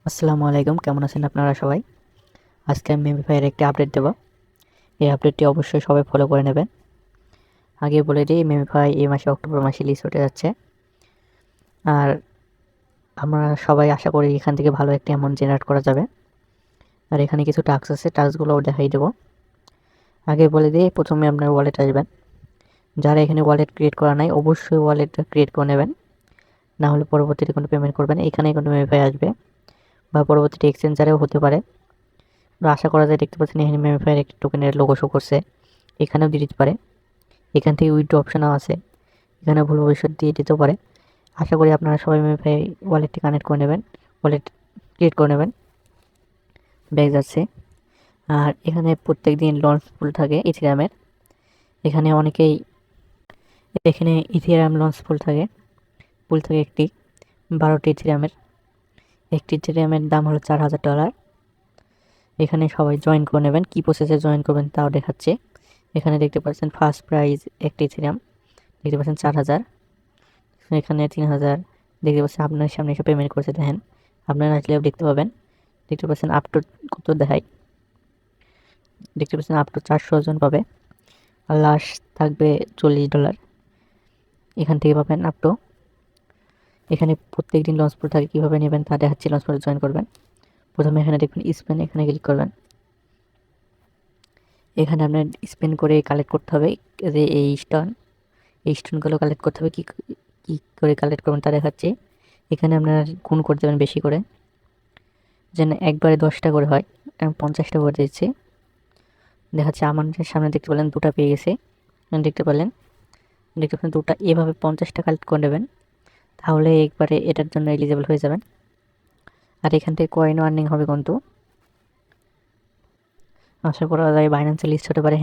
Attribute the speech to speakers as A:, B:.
A: আসসালামু আলাইকুম, কেমন আছেন আপনারা সবাই? আজকে আমি মেমিফাইয়ের একটি আপডেট দেব। এই আপডেটটি অবশ্যই সবাই ফলো করে নেবেন। আগে বলে দিই, মেমিফাই এই মাসে অক্টোবর মাসে লিস্ট হতে যাচ্ছে। আর আমরা সবাই আশা করি এখান থেকে ভালো একটি অ্যামাউন্ট জেনারেট করা যাবে। আর এখানে কিছু টাস্ক আছে, টাস্কগুলোও দেখাই দেবো। আগে বলে দিই, প্রথমে আপনার ওয়ালেট আসবেন। যারা এখানে ওয়ালেট ক্রিয়েট করা নাই, অবশ্যই ওয়ালেটটা ক্রিয়েট করে নেবেন, না হলে পরবর্তীতে কোনো পেমেন্ট করবেন এখানে কোনো মেমিফাই আসবে, বা পরবর্তীতে এক্সচেঞ্জারেও হতে পারে। আশা করা যায়, দেখতে পাচ্ছেন এখানে মেমিফাইয়ের একটি টোকেনের লোগো শো করছে, এখানেও দিয়ে দিতে পারে। এখান থেকে উইথড্র অপশনও আছে, এখানে ভুল ভবিষ্যৎ দিয়ে দিতেও পারে। আশা করি আপনারা সবাই মেমিফাই ওয়ালেটটি কানেক্ট করে নেবেন, ওয়ালেট ক্রিয়েট করে নেবেন। ব্যাগ যাচ্ছে। আর এখানে প্রত্যেক দিন লঞ্চ পুল থাকে ইথিরিয়ামের। এখানে ইথিরিয়াম লঞ্চ পুল থাকে একটি 12টি ইথিরিয়ামের। একটি ইথিরিয়ামের দাম হলো $4000। এখানে সবাই জয়েন করে নেবেন। কী প্রসেসে জয়েন করবেন তাও দেখাচ্ছে। এখানে দেখতে পাচ্ছেন ফার্স্ট প্রাইজ একটি ইথিরিয়াম, দেখতে পাচ্ছেন 4000। এখানে 3000 দেখতে পাচ্ছেন, আপনার সামনে এসে পেমেন্ট করছে। দেখেন, আপনারা আসলেও দেখতে পাবেন। দেখতে পাচ্ছেন আপ টু কত দেখায়, দেখতে পাচ্ছেন আপ টু 400 জন পাবে। আর লাস্ট থাকবে $40। এখান থেকে পাবেন আপ টু। এখানে প্রত্যেক দিন লঞ্চ পড়ে থাকে, কীভাবে নেবেন তা দেখাচ্ছি। লঞ্চ পড়ে জয়েন করবেন, প্রথমে এখানে দেখবেন স্পেন, এখানে ক্লিক করবেন। এখানে আপনার স্পেন করে কালেক্ট করতে হবে যে এই স্টোনগুলো কালেক্ট করতে হবে। কী করে কালেক্ট করবেন তা দেখাচ্ছি। এখানে আপনারা গুণ করে দেবেন বেশি করে, যেন একবারে 10টা করে হয়। আমি 50টা করে দিচ্ছি। দেখাচ্ছে আমার সামনে, দেখতে পেলেন দুটা পেয়ে গেছে। দেখতে পেলেন দুটা। এভাবে 50টা কালেক্ট করে নেবেন, তাহলে একবারে এটার জন্য এলিজিবল হয়ে যাবেন। আর এখান থেকে কয়েনও আর্নিং হবে কিন্তু। আশা করা যায় বাইন্যান্সে লিস্ট হতে পারে।